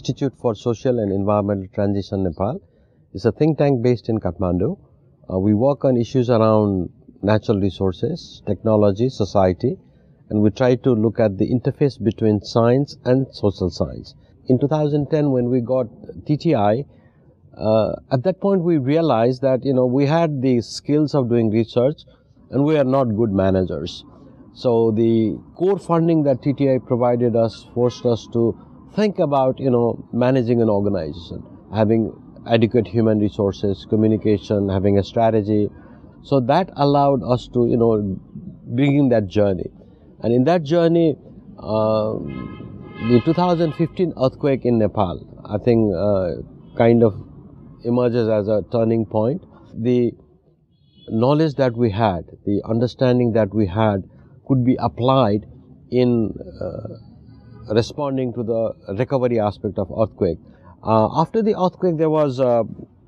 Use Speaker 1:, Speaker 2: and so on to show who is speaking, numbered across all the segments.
Speaker 1: Institute for Social and Environmental Transition Nepal. It's a think tank based in Kathmandu. We work on issues around natural resources, technology, society, and we try to look at the interface between science and social science. In 2010, when we got TTI, at that point we realized that we had the skills of doing research and we are not good managers. So the core funding that TTI provided us forced us to think about managing an organization, having adequate human resources, communication, having a strategy. So that allowed us to begin that journey. And in that journey, the 2015 earthquake in Nepal, I think, kind of emerges as a turning point. The knowledge that we had, the understanding that we had, could be applied in responding to the recovery aspect of earthquake. After the earthquake, there was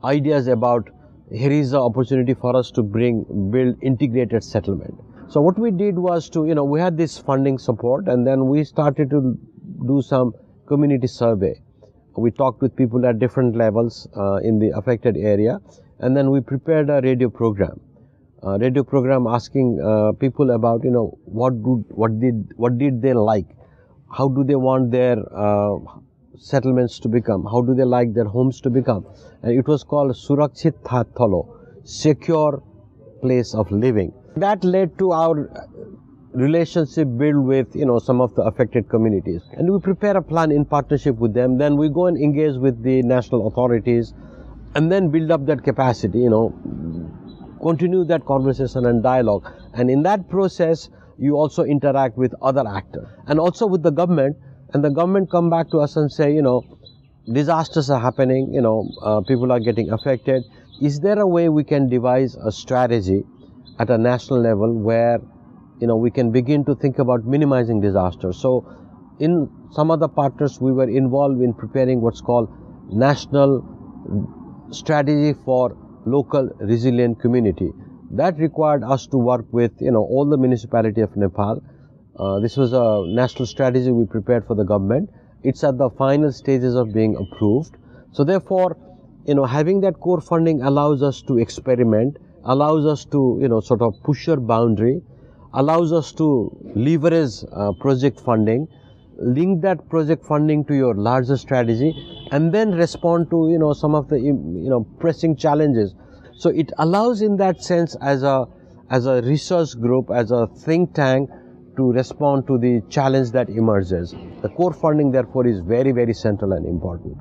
Speaker 1: ideas about here is the opportunity for us to build integrated settlement. So what we did was to, we had this funding support, and then we started to do some community survey. We talked with people at different levels in the affected area, and then we prepared a radio program asking people about what did they like, how do they want their settlements to become, how do they like their homes to become, and it was called Surakshit That Thalo, secure place of living. That led to our relationship build with some of the affected communities, and we prepare a plan in partnership with them. Then we go and engage with the national authorities, and then build up that capacity, continue that conversation and dialogue. And in that process, you also interact with other actors and also with the government, and the government come back to us and say, disasters are happening, people are getting affected. Is there a way we can devise a strategy at a national level where we can begin to think about minimizing disasters? So in some other partners, we were involved in preparing what's called national strategy for local resilient community. That required us to work with all the municipality of Nepal. This was a national strategy we prepared for the government. It's at the final stages of being approved. So therefore, having that core funding allows us to experiment, allows us to sort of push your boundary, allows us to leverage project funding, link that project funding to your larger strategy, and then respond to some of the pressing challenges. So it allows, in that sense, as a research group, as a think tank, to respond to the challenge that emerges. The core funding, therefore, is very, very central and important.